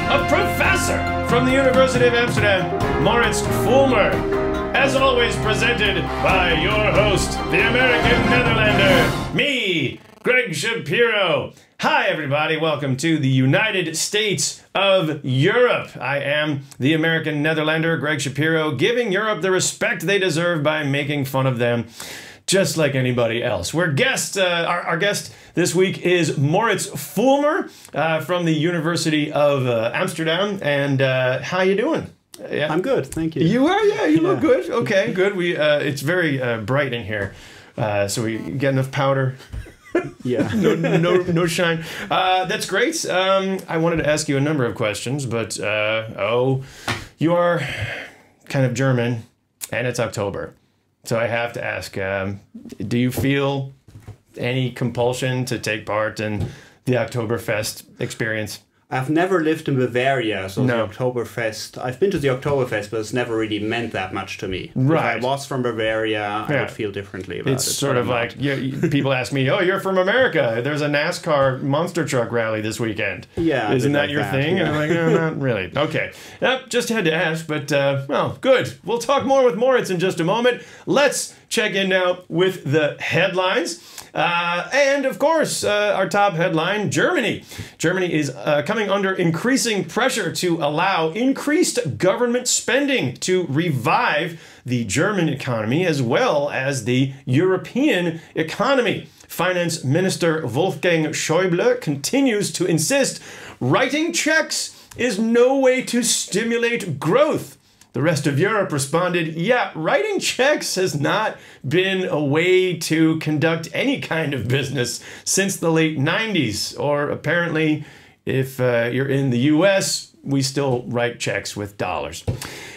a professor from the University of Amsterdam, Moritz Foellmer. As always, presented by your host, the American Netherlander, me, Greg Shapiro. Hi, everybody. Welcome to the United States of Europe. I am the American Netherlander, Greg Shapiro, giving Europe the respect they deserve by making fun of them, just like anybody else. Our guest this week is Moritz Foellmer from the University of Amsterdam. And how you doing? Yeah. I'm good, thank you. You are? Yeah, you look good. Okay, good. It's very bright in here, so we get enough powder. Yeah. no shine. That's great. I wanted to ask you a number of questions, but you are kind of German, and it's October. So I have to ask, do you feel any compulsion to take part in the Oktoberfest experience? I've never lived in Bavaria, so No. the Oktoberfest... I've been to the Oktoberfest, but it's never really meant that much to me. Right. If I was from Bavaria, I Yeah. would feel differently about it. It's sort of like, people ask me, oh, you're from America. There's a NASCAR monster truck rally this weekend. Yeah. Isn't that like your thing? Yeah. And I'm like, no, not really. Okay. Yep, just had to ask, but, well, good. We'll talk more with Moritz in just a moment. Let's check in now with the headlines. And, of course, our top headline, Germany. Germany is coming under increasing pressure to allow increased government spending to revive the German economy as well as the European economy. Finance Minister Wolfgang Schäuble continues to insist writing checks is no way to stimulate growth. The rest of Europe responded, yeah, writing checks has not been a way to conduct any kind of business since the late 90s. Or apparently, if you're in the US, we still write checks with dollars.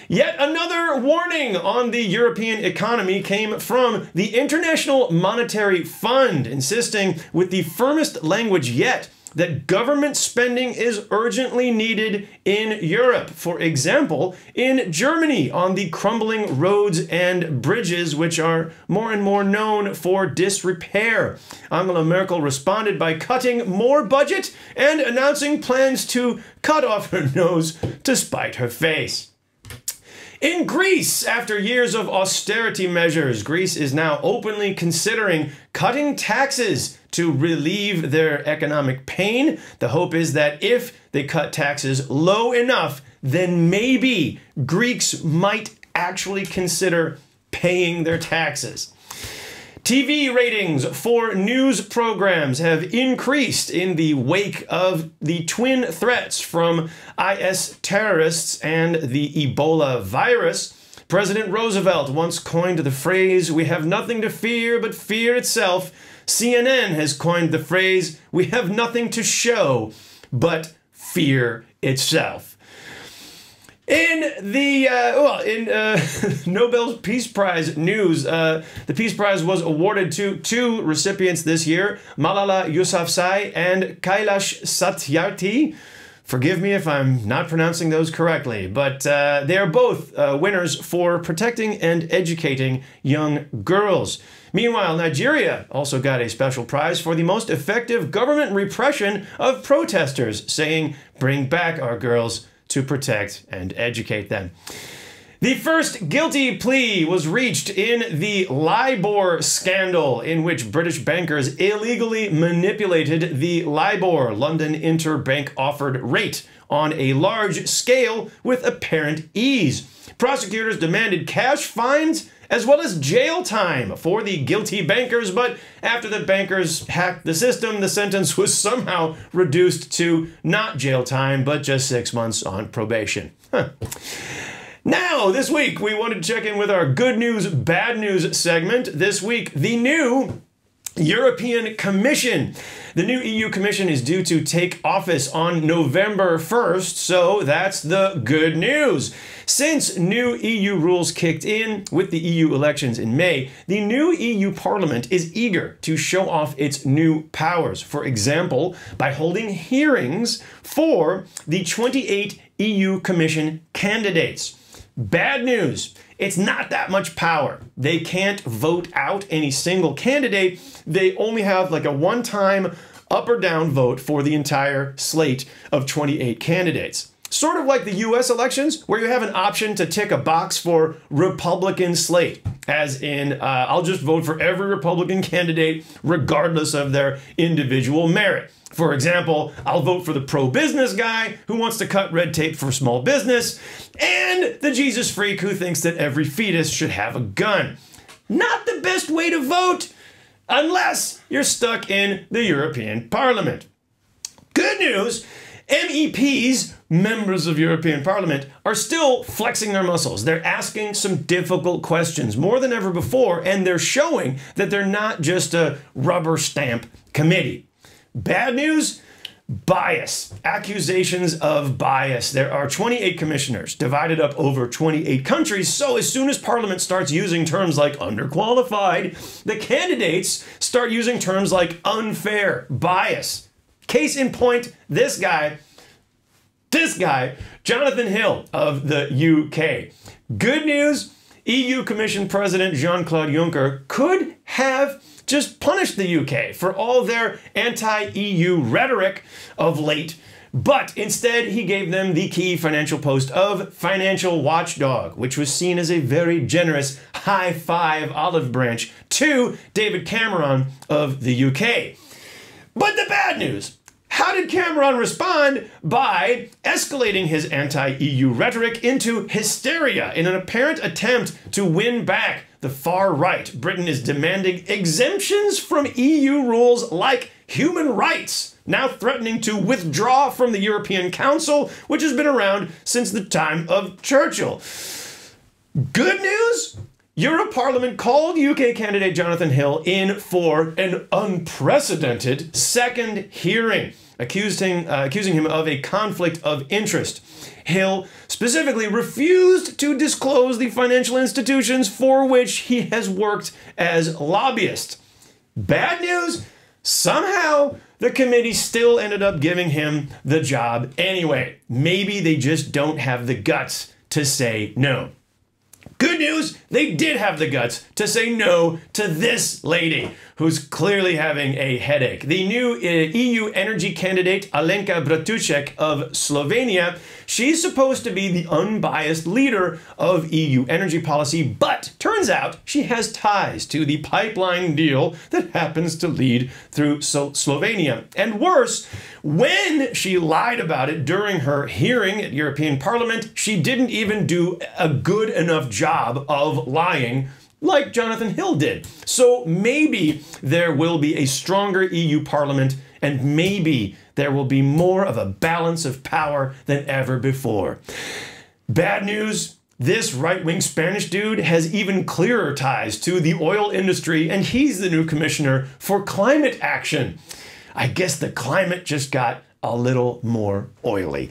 Yet another warning on the European economy came from the International Monetary Fund, insisting with the firmest language yet that government spending is urgently needed in Europe. For example, in Germany, on the crumbling roads and bridges, which are more and more known for disrepair. Angela Merkel responded by cutting more budget and announcing plans to cut off her nose to spite her face. In Greece, after years of austerity measures, Greece is now openly considering cutting taxes to relieve their economic pain. The hope is that if they cut taxes low enough, then maybe Greeks might actually consider paying their taxes. TV ratings for news programs have increased in the wake of the twin threats from IS terrorists and the Ebola virus. President Roosevelt once coined the phrase, "We have nothing to fear but fear itself." CNN has coined the phrase, "We have nothing to show but fear itself." In the Nobel Peace Prize news, the Peace Prize was awarded to two recipients this year, Malala Yousafzai and Kailash Satyarthi. Forgive me if I'm not pronouncing those correctly, but they are both winners for protecting and educating young girls. Meanwhile, Nigeria also got a special prize for the most effective government repression of protesters, saying, "Bring back our girls to protect and educate them." The first guilty plea was reached in the LIBOR scandal, in which British bankers illegally manipulated the LIBOR, London Interbank Offered Rate, on a large scale with apparent ease. Prosecutors demanded cash fines as well as jail time for the guilty bankers, but after the bankers hacked the system, the sentence was somehow reduced to not jail time, but just 6 months on probation. Now, this week, we wanted to check in with our good news, bad news segment. This week, the new European Commission. The new EU Commission is due to take office on November 1st, so that's the good news. Since new EU rules kicked in with the EU elections in May, the new EU Parliament is eager to show off its new powers. For example, by holding hearings for the 28 EU Commission candidates. Bad news. It's not that much power. They can't vote out any single candidate. They only have like a one-time up or down vote for the entire slate of 28 candidates. sort of like the US elections, where you have an option to tick a box for Republican slate, as in, I'll just vote for every Republican candidate regardless of their individual merit. For example, I'll vote for the pro-business guy who wants to cut red tape for small business, and the Jesus freak who thinks that every fetus should have a gun. Not the best way to vote, unless you're stuck in the European Parliament. Good news, MEPs, members of European Parliament, are still flexing their muscles. They're asking some difficult questions more than ever before, and they're showing that they're not just a rubber stamp committee. Bad news, bias. Accusations of bias. There are 28 commissioners divided up over 28 countries, so as soon as Parliament starts using terms like underqualified, the candidates start using terms like unfair, bias. Case in point, this guy, Jonathan Hill of the UK. Good news, EU Commission President Jean-Claude Juncker could have just punished the UK for all their anti-EU rhetoric of late, but instead he gave them the key financial post of financial watchdog, which was seen as a very generous high five olive branch to David Cameron of the UK. But the bad news, how did Cameron respond? By escalating his anti-EU rhetoric into hysteria in an apparent attempt to win back the far right. Britain is demanding exemptions from EU rules like human rights, now threatening to withdraw from the European Council, which has been around since the time of Churchill. Good news? Europarliament called UK candidate Jonathan Hill in for an unprecedented second hearing, accusing him of a conflict of interest. Hill specifically refused to disclose the financial institutions for which he has worked as lobbyist. Bad news? Somehow, the committee still ended up giving him the job anyway. Maybe they just don't have the guts to say no. Good news, they did have the guts to say no to this lady, who's clearly having a headache. The new EU energy candidate, Alenka Bratušek of Slovenia, she's supposed to be the unbiased leader of EU energy policy, but turns out she has ties to the pipeline deal that happens to lead through Slovenia. And worse, when she lied about it during her hearing at European Parliament, she didn't even do a good enough job of lying like Jonathan Hill did. So maybe there will be a stronger EU Parliament, and maybe there will be more of a balance of power than ever before. Bad news, this right-wing Spanish dude has even clearer ties to the oil industry, and he's the new commissioner for climate action. I guess the climate just got a little more oily.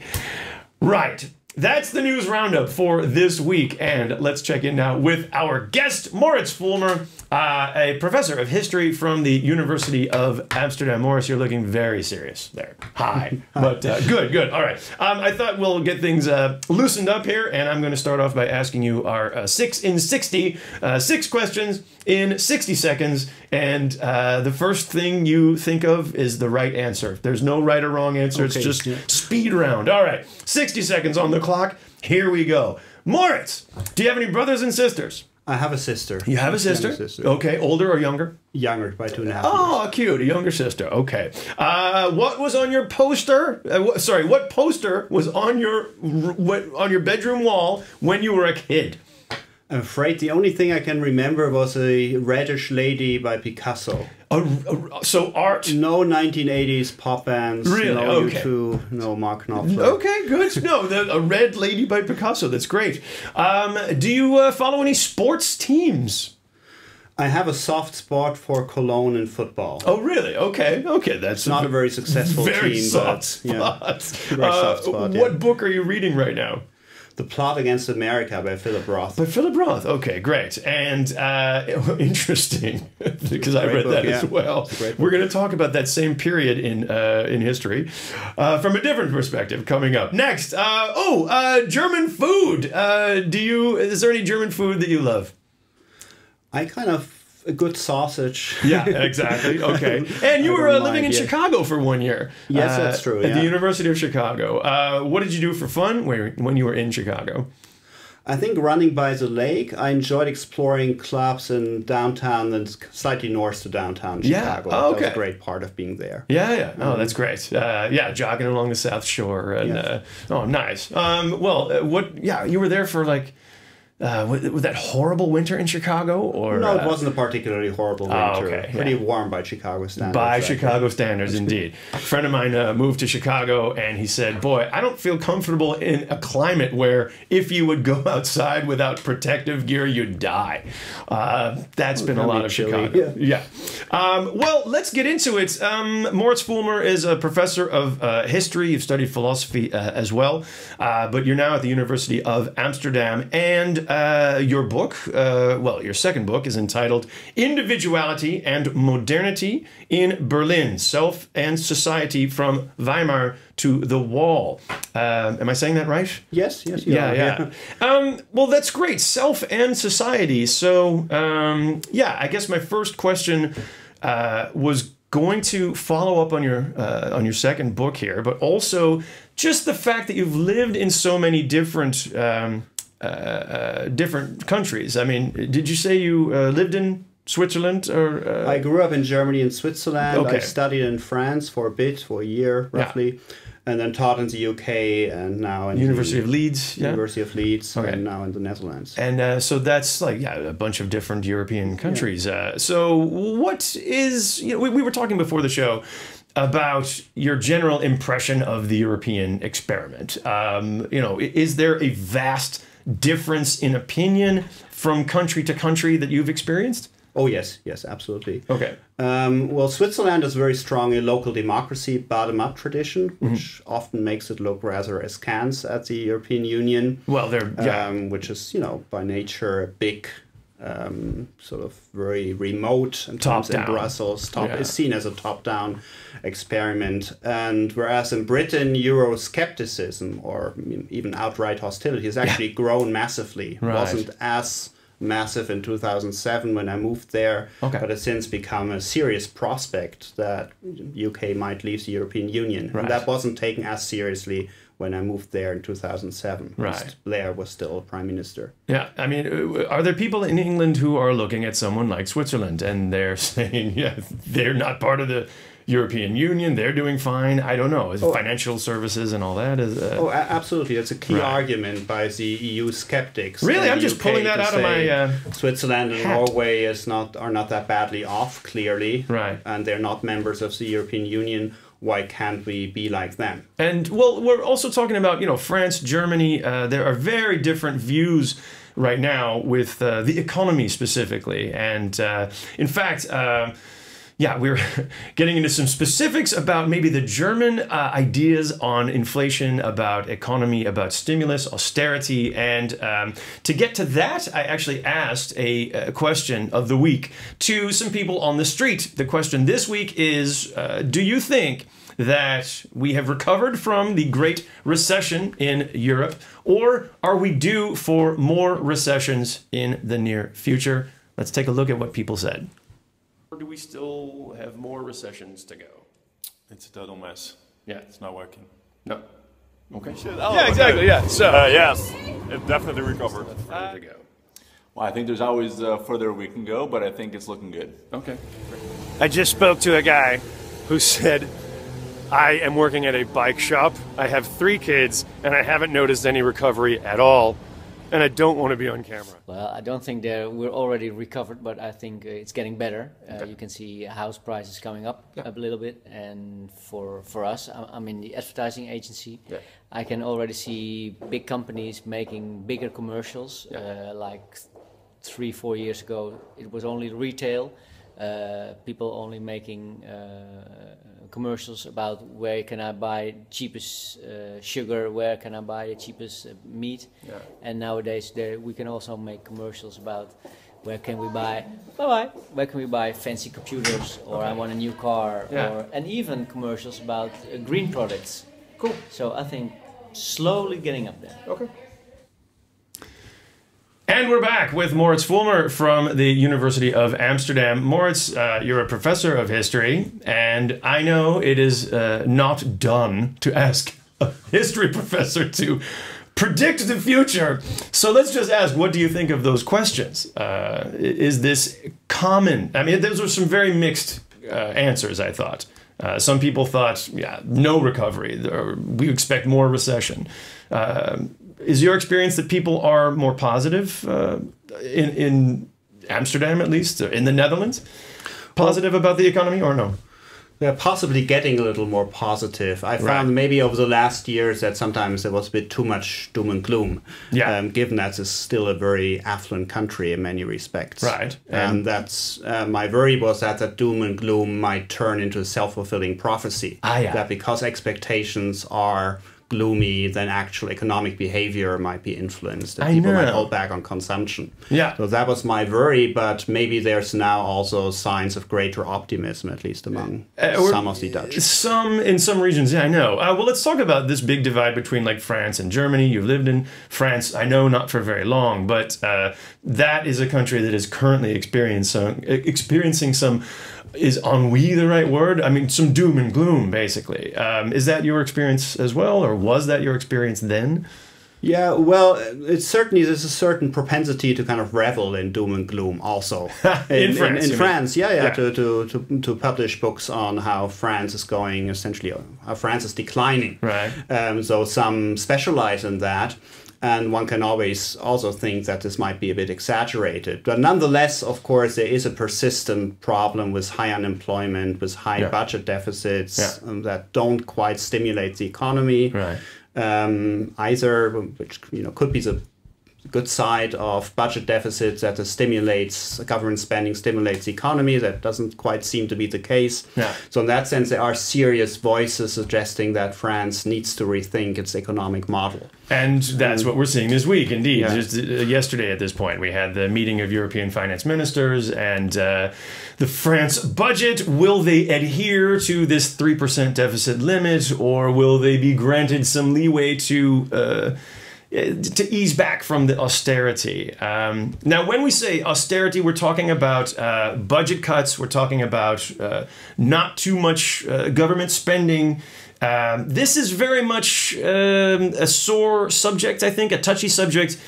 Right. That's the news roundup for this week, and let's check in now with our guest, Moritz Foellmer, a professor of history from the University of Amsterdam. Moritz, you're looking very serious there. Hi. But good. All right. I thought we'll get things loosened up here, and I'm going to start off by asking you our 6 in 60, 6 questions in 60 seconds, and the first thing you think of is the right answer. There's no right or wrong answer. Okay, it's just speed round. All right. 60 seconds on the clock. Here we go. Moritz, do you have any brothers and sisters? I have a sister. You have a sister? Okay, older or younger? Younger, by 2.5 years. Oh, cute, a younger sister. Okay. What was on your poster? What poster was on your bedroom wall when you were a kid? I'm afraid the only thing I can remember was a reddish lady by Picasso. So art? No 1980s pop bands. Really? No okay. U2, no Mark Knopfler. Okay, good. No, a red lady by Picasso. That's great. Do you follow any sports teams? I have a soft spot for Cologne in football. Oh, really? Okay. Okay, that's not a very successful very team. Soft spot. Yeah, very soft spot. What book are you reading right now? The Plot Against America by Philip Roth. By Philip Roth, okay, great. And interesting, because I read that as well. We're going to talk about that same period in history from a different perspective coming up. Next, German food. Is there any German food that you love? I kind of A good sausage. Yeah, exactly. Okay. And you were living in Chicago for 1 year. Yes, that's true. At the University of Chicago. What did you do for fun when you were in Chicago? I think running by the lake. I enjoyed exploring clubs in downtown and slightly north to downtown Chicago. Yeah. Oh, okay. That was a great part of being there. Yeah, yeah. Oh, that's great. Yeah, jogging along the South Shore. And, oh, nice. You were there for like... was that horrible winter in Chicago, or no? It wasn't a particularly horrible winter. Okay, pretty warm by Chicago standards. By Chicago standards, indeed. A friend of mine moved to Chicago, and he said, "Boy, I don't feel comfortable in a climate where if you would go outside without protective gear, you'd die." That's been a lot of Chicago. Yeah. Well, let's get into it. Moritz Foellmer is a professor of history. You've studied philosophy as well, but you're now at the University of Amsterdam, and your book, your second book, is entitled Individuality and Modernity in Berlin, Self and Society from Weimar to the Wall. Am I saying that right? Yes, you are. Yeah. Well, that's great. Self and society. So, I guess my first question was going to follow up on your second book here, but also just the fact that you've lived in so many different different countries. I mean, did you say you lived in Switzerland? Or I grew up in Germany and Switzerland. Okay. I studied in France for a year roughly, and then taught in the UK, and now in University of Leeds. University of Leeds, and now in the Netherlands. And so that's like a bunch of different European countries. So what is we were talking before the show about your general impression of the European experiment. Is there a vast difference in opinion from country to country that you've experienced? Oh, yes, absolutely. Okay. Well, Switzerland is very strong in local democracy, bottom-up tradition, which often makes it look rather askance at the European Union. Well, which is, by nature, a big, sort of very remote and top in Brussels. Is seen as a top-down experiment. And whereas in Britain, Euroscepticism or even outright hostility has actually grown massively. It wasn't as massive in 2007 when I moved there, but it's since become a serious prospect that UK might leave the European Union. And that wasn't taken as seriously when I moved there in 2007. Blair was still Prime Minister. Yeah, I mean, are there people in England who are looking at someone like Switzerland and they're saying, they're not part of the European Union, they're doing fine? I don't know. Financial services and all that is. Absolutely. It's a key argument by the EU skeptics. Really, I'm just pulling that out of my. Switzerland and Norway are not that badly off, clearly, and they're not members of the European Union. Why can't we be like them? And well, we're also talking about France, Germany. There are very different views right now with the economy specifically, and in fact. We're getting into some specifics about maybe the German ideas on inflation, about economy, about stimulus, austerity. And to get to that, I actually asked a question of the week to some people on the street. The question this week is, do you think that we have recovered from the Great Recession in Europe, or are we due for more recessions in the near future? Let's take a look at what people said. Or do we still have more recessions to go? It's a total mess. Yeah. It's not working. No. Okay. Yeah, exactly, yeah. So, yes, it definitely recovered. Further to go. Well, I think there's always further we can go, but I think it's looking good. Okay. I just spoke to a guy who said, I am working at a bike shop. I have 3 kids, and I haven't noticed any recovery at all. And I don't want to be on camera. Well, I don't think we're already recovered, but I think it's getting better. You can see house prices coming up a little bit. And for us, I'm in the advertising agency. I can already see big companies making bigger commercials. Like 3-4 years ago, it was only retail. People only making commercials about where can I buy cheapest sugar, where can I buy the cheapest meat, and nowadays we can also make commercials about where can we buy fancy computers, or I want a new car, and even commercials about green products. Cool. So I think slowly getting up there. Okay. And we're back with Moritz Foellmer from the University of Amsterdam. Moritz, you're a professor of history, and I know it is not done to ask a history professor to predict the future. So let's just ask, what do you think of those questions? Is this common? I mean, those were some very mixed answers, I thought. Some people thought, yeah, no recovery, or we expect more recession. Is your experience that people are more positive in Amsterdam, at least, or in the Netherlands, positive about the economy, or no? They're possibly getting a little more positive. I found maybe over the last years that sometimes there was a bit too much doom and gloom, given that it's still a very affluent country in many respects. Right. And that's my worry was that doom and gloom might turn into a self-fulfilling prophecy. That because expectations are gloomy, then actual economic behavior might be influenced. That people might hold back on consumption. Yeah. So that was my worry, but maybe there's now also signs of greater optimism, at least among some of the Dutch. In some regions, yeah, I know. Well, let's talk about this big divide between like France and Germany. You've lived in France, I know, not for very long, but that is a country that is currently experiencing some. Is ennui the right word? I mean, some doom and gloom, basically. Is that your experience as well, or was that your experience then? Yeah, well, it's certainly there's a certain propensity to kind of revel in doom and gloom also. in France, in France, to publish books on how France is going, essentially, how France is declining. Right. So some specialize in that. And one can always also think that this might be a bit exaggerated. But nonetheless, of course, there is a persistent problem with high unemployment, with high budget deficits that don't quite stimulate the economy. Right. Either, which could be the good side of budget deficits, that government spending stimulates the economy. That doesn't quite seem to be the case. Yeah. So in that sense, there are serious voices suggesting that France needs to rethink its economic model. And that's what we're seeing this week, indeed. Just yesterday at this point, we had the meeting of European finance ministers and the France budget. Will they adhere to this 3% deficit limit, or will they be granted some leeway to ease back from the austerity? Now, when we say austerity, we're talking about budget cuts. We're talking about not too much government spending. This is very much a sore subject, I think, a touchy subject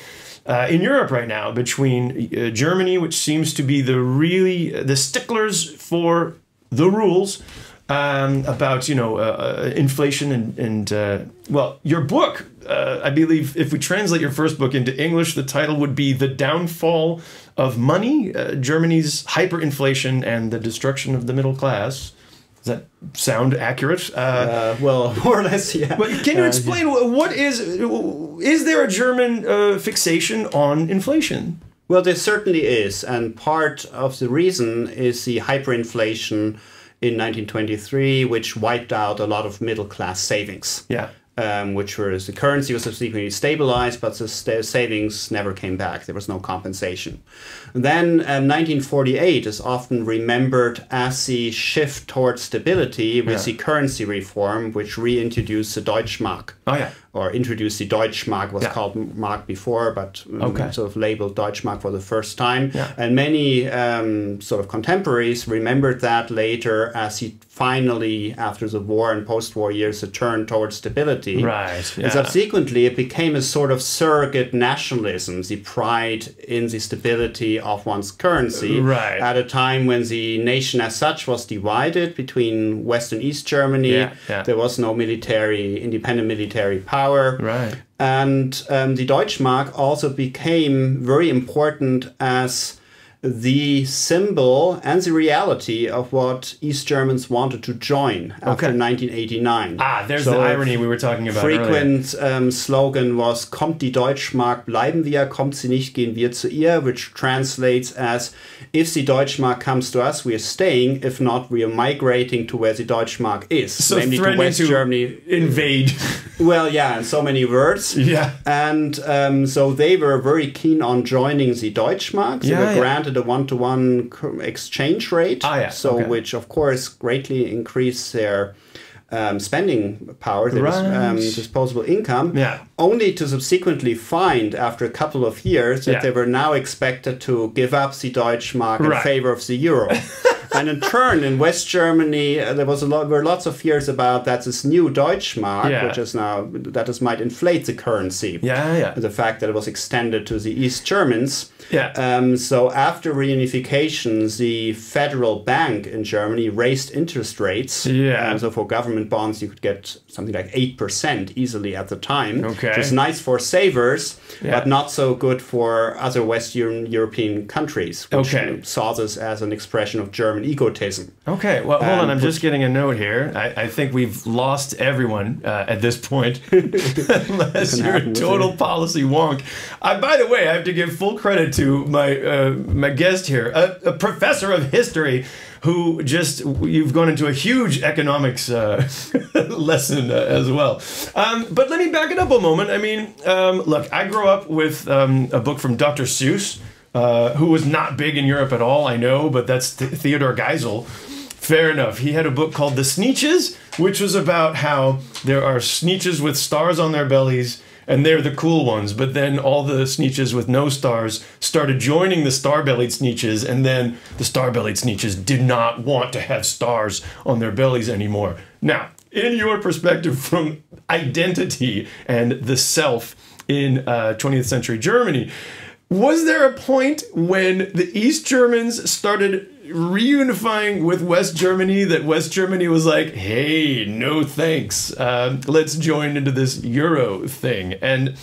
in Europe right now between Germany, which seems to be the sticklers for the rules about, inflation and well, your book, I believe if we translate your first book into English, the title would be The Downfall of Money, Germany's Hyperinflation and the Destruction of the Middle Class. Does that sound accurate? Well, more or less, yeah. But can you explain what is there a German fixation on inflation? Well, there certainly is. And part of the reason is the hyperinflation in 1923, which wiped out a lot of middle-class savings. Yeah. Which was the currency was subsequently stabilized, but the savings never came back. There was no compensation. And then 1948 is often remembered as the shift towards stability with the currency reform, which reintroduced the Deutschmark. Oh, yeah. Or introduced the Deutschmark, was called Mark before, but sort of labeled Deutschmark for the first time. Yeah. And many sort of contemporaries remembered that later as he finally, after the war and post-war years, a turn towards stability. Right. Yeah. And subsequently, it became a sort of surrogate nationalism, the pride in the stability of one's currency. Right. At a time when the nation as such was divided between West and East Germany. Yeah. Yeah. There was no independent military power. Right. And the Deutschmark also became very important as the symbol and the reality of what East Germans wanted to join after 1989. There's the irony we were talking about frequent slogan was, kommt die Deutschmark, bleiben wir, kommt sie nicht, gehen wir zu ihr, which translates as, if the Deutschmark comes to us, we are staying, if not, we are migrating to where the Deutschmark is. So namely to West Germany. Invade. Well, yeah, in so many words. Yeah. And so they were very keen on joining the Deutschmark. They were granted a one-to-one exchange rate, which of course greatly increased their spending power, their disposable income, only to subsequently find, after a couple of years, that they were now expected to give up the Deutschmark in favor of the euro. And in turn, in West Germany, there were lots of fears about that this new Deutschmark, which is now, that this might inflate the currency. The fact that it was extended to the East Germans. So after reunification, the federal bank in Germany raised interest rates. So for government bonds, you could get something like 8% easily at the time. Which is nice for savers, but not so good for other Western European countries, which saw this as an expression of German egotism. Well, hold on. I'm just getting a note here. I think we've lost everyone at this point, unless you're a total policy wonk. By the way, I have to give full credit to my guest here, a professor of history, who you've gone into a huge economics lesson as well. But let me back it up a moment. I mean, look, I grew up with a book from Dr. Seuss, who was not big in Europe at all, I know, but that's Theodor Geisel. Fair enough. He had a book called The Sneetches, which was about how there are Sneetches with stars on their bellies, and they're the cool ones. But then all the Sneetches with no stars started joining the star-bellied Sneetches, and then the star-bellied Sneetches did not want to have stars on their bellies anymore. Now, in your perspective from identity and the self in 20th century Germany, was there a point when the East Germans started reunifying with West Germany that West Germany was like, hey, no thanks, let's join into this Euro thing? And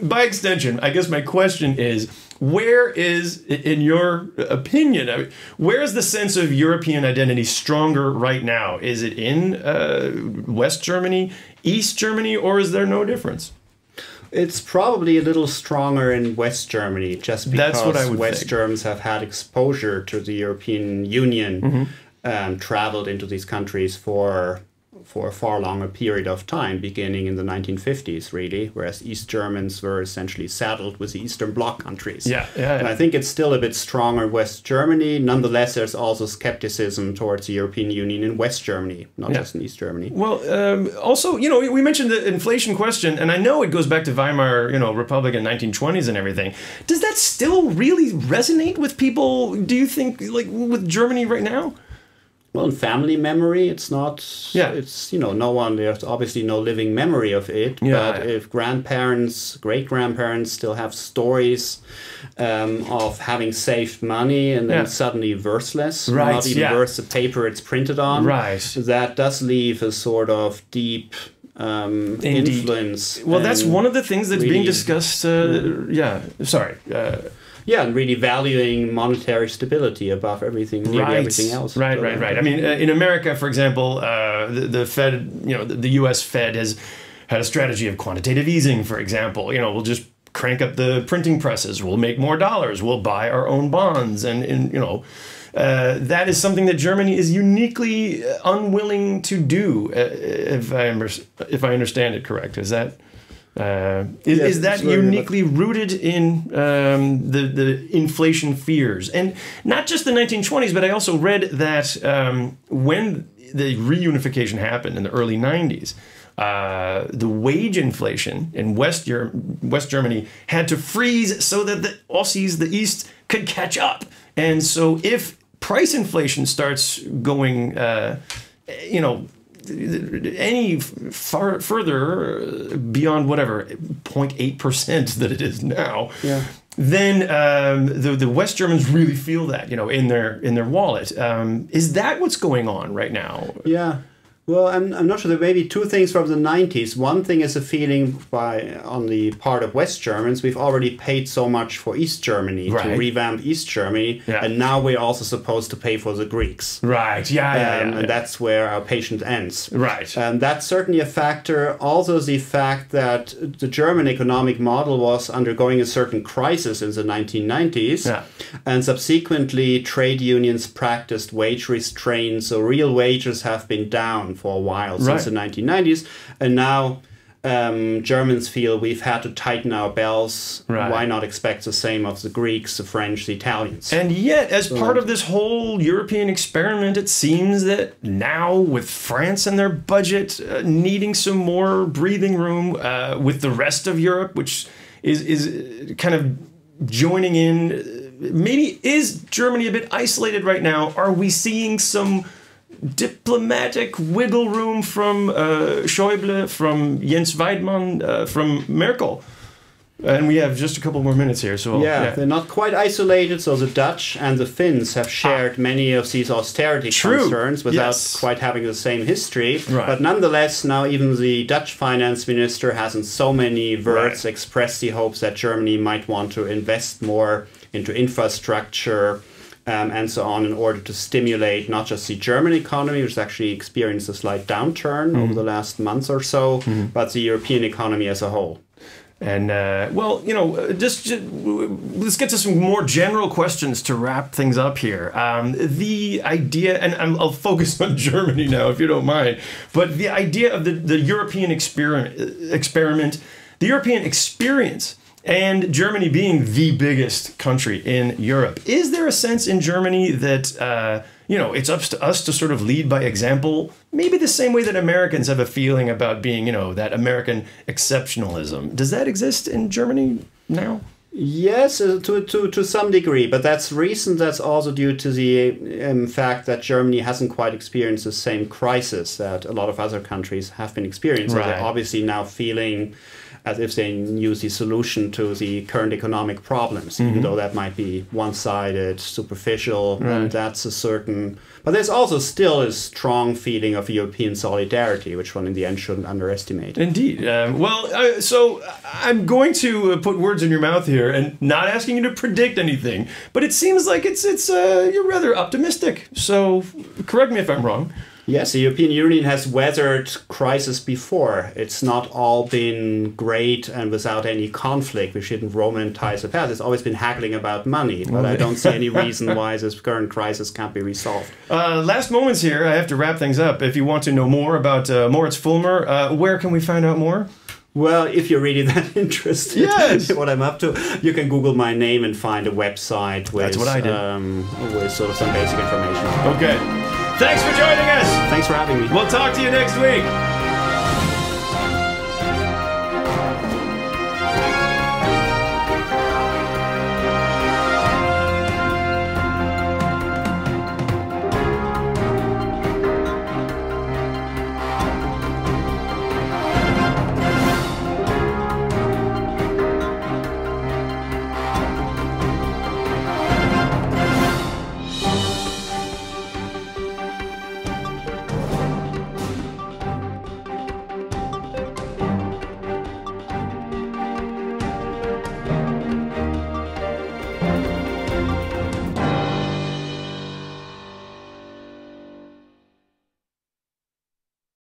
by extension, I guess my question is, where is, in your opinion, I mean, where is the sense of European identity stronger right now? Is it in West Germany, East Germany, or is there no difference? It's probably a little stronger in West Germany, just because West Germans have had exposure to the European Union, traveled into these countries for a far longer period of time, beginning in the 1950s, really, whereas East Germans were essentially saddled with the Eastern Bloc countries. And I think it's still a bit stronger in West Germany. Nonetheless, there's also skepticism towards the European Union in West Germany, not just in East Germany. Well, also, you know, we mentioned the inflation question, and I know it goes back to Weimar, you know, Republic in 1920s and everything. Does that still really resonate with people, do you think, like with Germany right now? Well, in family memory, it's not, it's, you know, there's obviously no living memory of it, but if grandparents, great-grandparents still have stories of having saved money and then suddenly worthless, not even worth the paper it's printed on, that does leave a sort of deep influence. Well, that's one of the things that's being discussed, and really valuing monetary stability above everything, everything else. Right. I mean, in America, for example, the Fed, you know, the U.S. Fed has had a strategy of quantitative easing, for example. You know, we'll just crank up the printing presses. We'll make more dollars. We'll buy our own bonds. And you know, that is something that Germany is uniquely unwilling to do, if I understand it correct. Is that... is that uniquely rooted in the inflation fears? And not just the 1920s, but I also read that when the reunification happened in the early 90s, the wage inflation in West Germany had to freeze so that the Aussies, the East, could catch up. And so if price inflation starts going, you know, any further beyond whatever 0.8% that it is now, then the West Germans really feel that, you know, in their wallet. Is that what's going on right now? Yeah. Well, I'm not sure. There may be two things from the 90s. One thing is a feeling on the part of West Germans, we've already paid so much for East Germany to revamp East Germany, and now we're also supposed to pay for the Greeks. And that's where our patience ends. That's certainly a factor. Also the fact that the German economic model was undergoing a certain crisis in the 1990s, and subsequently trade unions practiced wage restraint, so real wages have been down for a while, since the 1990s, and now Germans feel we've had to tighten our belts. Right. Why not expect the same of the Greeks, the French, the Italians? And yet, as part of this whole European experiment, it seems that now with France and their budget needing some more breathing room with the rest of Europe, which is kind of joining in, maybe is Germany a bit isolated right now? Are we seeing some diplomatic wiggle room from Schäuble, from Jens Weidmann, from Merkel? And we have just a couple more minutes here, so yeah, they're not quite isolated. So the Dutch and the Finns have shared many of these austerity concerns without quite having the same history. Right. But nonetheless, now even the Dutch finance minister has in so many words expressed the hopes that Germany might want to invest more into infrastructure and so on in order to stimulate not just the German economy, which has actually experienced a slight downturn over the last month or so, but the European economy as a whole. And, well, you know, just let's get to some more general questions to wrap things up here. The idea, and I'll focus on Germany now, if you don't mind, but the idea of the European experiment, the European experience, and Germany being the biggest country in Europe. Is there a sense in Germany that, you know, it's up to us to sort of lead by example, maybe the same way that Americans have a feeling about being, you know, that American exceptionalism? Does that exist in Germany now? Yes, to some degree, but that's recent. That's also due to the fact that Germany hasn't quite experienced the same crisis that a lot of other countries have been experiencing. Right. They're obviously now feeling as if they knew the solution to the current economic problems, even though that might be one-sided, superficial, and that's a certain... But there's also still a strong feeling of European solidarity, which one in the end shouldn't underestimate. Indeed. So I'm going to put words in your mouth here and not asking you to predict anything, but it seems like you're rather optimistic. So correct me if I'm wrong. Yes, the European Union has weathered crisis before. It's not all been great and without any conflict. We shouldn't romanticize the past. It's always been haggling about money, but I don't see any reason why this current crisis can't be resolved. Last moments here. I have to wrap things up. If you want to know more about Moritz Foellmer, where can we find out more? Well, if you're really that interested in what I'm up to, you can Google my name and find a website with, That's what I did. With sort of some basic information. Okay. Thanks for joining us. Thanks for having me. We'll talk to you next week.